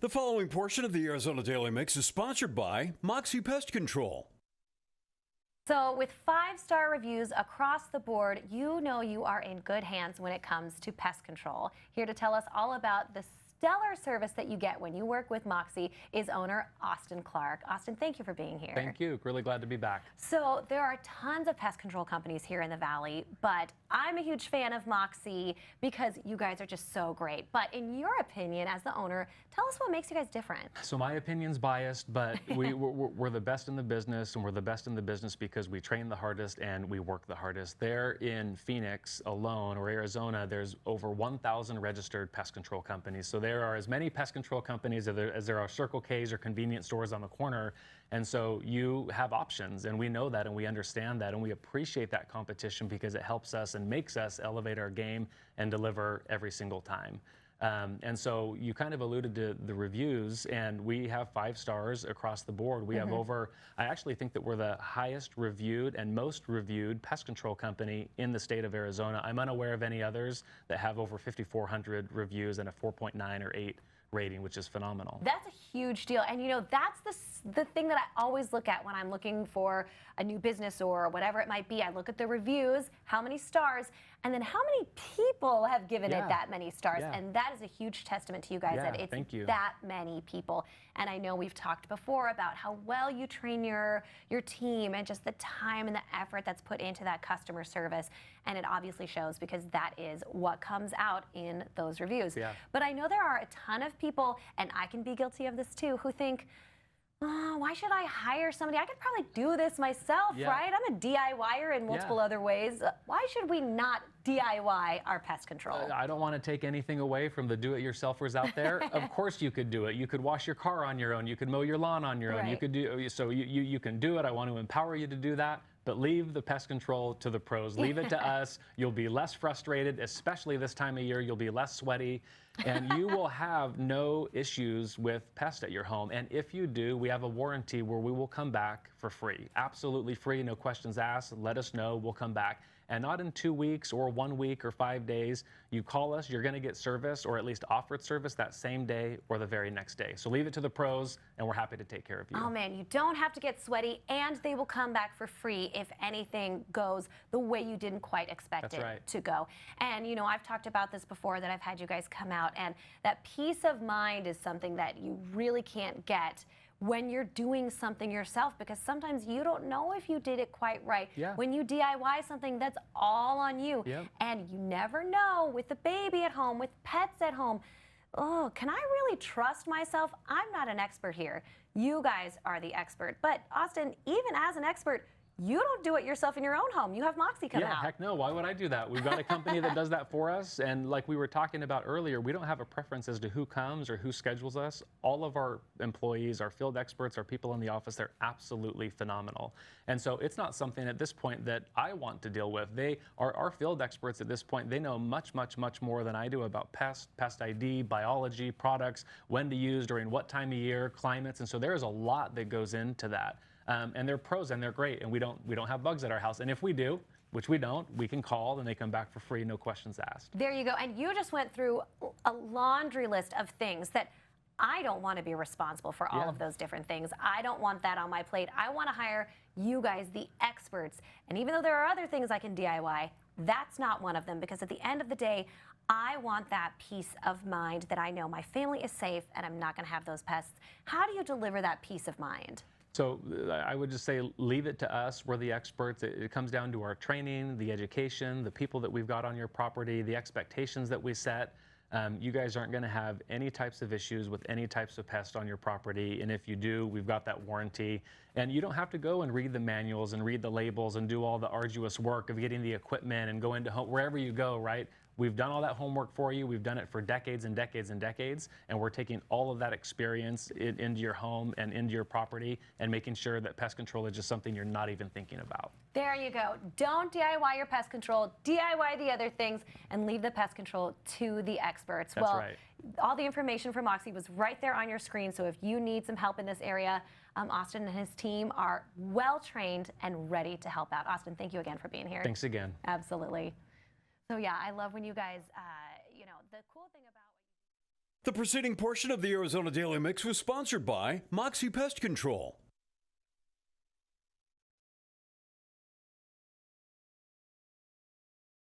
The following portion of the Arizona Daily Mix is sponsored by Moxie Pest Control. So with 5-star reviews across the board, you know you are in good hands when it comes to pest control. Here to tell us all about the stellar service that you get when you work with Moxie is owner Austin Clark. Austin, thank you for being here. Thank you. Really glad to be back. So there are tons of pest control companies here in the Valley, but I'm a huge fan of Moxie because you guys are just so great. But in your opinion, as the owner, tell us what makes you guys different. So my opinion's biased, but we're the best in the business, and we're the best in the business because we train the hardest and we work the hardest. There in Phoenix alone, or Arizona, there's over 1,000 registered pest control companies. So there are as many pest control companies as there are Circle K's or convenience stores on the corner. And so you have options, and we know that, and we understand that, and we appreciate that competition because it helps us and makes us elevate our game and deliver every single time. And so you kind of alluded to the reviews, and we have 5 stars across the board. We have over, I actually think that we're the highest reviewed and most reviewed pest control company in the state of Arizona. I'm unaware of any others that have over 5,400 reviews and a 4.9 or 8 rating, which is phenomenal. That's a huge deal. And you know, that's the thing that I always look at when I'm looking for a new business or whatever it might be. I look at the reviews, how many stars, and then how many people have given it that many stars. And that is a huge testament to you guys that it's that many people. And I know we've talked before about how well you train your team and just the time and the effort that's put into that customer service. And it obviously shows because that is what comes out in those reviews. But I know there are a ton of people, and I can be guilty of this too, who think, oh, why should I hire somebody? I could probably do this myself, right? I'm a DIYer in multiple other ways. Why should we not DIY our pest control? I don't want to take anything away from the do-it-yourselfers out there. Of course you could do it. You could wash your car on your own. You could mow your lawn on your own. You could do so. You can do it. I want to empower you to do that. But leave the pest control to the pros. Leave it to us. You'll be less frustrated, especially this time of year. You'll be less sweaty, and you will have no issues with pests at your home. And if you do, we have a warranty where we will come back for free. Absolutely free, no questions asked. Let us know. We'll come back. And not in 2 weeks or 1 week or 5 days. You call us, you're going to get service, or at least offered service that same day or the very next day. So leave it to the pros, and we're happy to take care of you. Oh man, you don't have to get sweaty, and they will come back for free if anything goes the way you didn't quite expect it to go. And you know, I've talked about this before, that I've had you guys come out, and that peace of mind is something that you really can't get when you're doing something yourself, because sometimes you don't know if you did it quite right. When you DIY something, that's all on you. And you never know with the baby at home, with pets at home. Oh, can I really trust myself? I'm not an expert here. You guys are the expert. But Austin, even as an expert, you don't do it yourself in your own home. You have Moxie come out. Yeah, heck no. Why would I do that? We've got a company that does that for us. And like we were talking about earlier, we don't have a preference as to who comes or who schedules us. All of our employees, our field experts, our people in the office, they're absolutely phenomenal. And so it's not something at this point that I want to deal with. They are our field experts at this point. They know much, much, much more than I do about pest ID, biology, products, when to use, during what time of year, climates. And so there's a lot that goes into that. And they're pros, and they're great, and we don't have bugs at our house. And if we do, which we don't, we can call and they come back for free, no questions asked. There you go. And you just went through a laundry list of things that I don't want to be responsible for all of those different things. I don't want that on my plate. I want to hire you guys, the experts. And even though there are other things I can DIY, that's not one of them, because at the end of the day, I want that peace of mind that I know my family is safe and I'm not going to have those pests. How do you deliver that peace of mind? So I would just say, leave it to us. We're the experts. It comes down to our training, the education, the people that we've got on your property, the expectations that we set. You guys aren't going to have any types of issues with any types of pests on your property. And if you do, we've got that warranty. And you don't have to go and read the manuals and read the labels and do all the arduous work of getting the equipment and go into home, wherever you go, right? We've done all that homework for you. We've done it for decades and decades and decades, and we're taking all of that experience into your home and into your property and making sure that pest control is just something you're not even thinking about. There you go. Don't DIY your pest control. DIY the other things and leave the pest control to the experts. That's right. All the information from Moxie was right there on your screen, so if you need some help in this area, Austin and his team are well trained and ready to help out. Austin, thank you again for being here. Thanks again. Absolutely. So yeah, I love when you guys, you know, the cool thing about The preceding portion of the Arizona Daily Mix was sponsored by Moxie Pest Control.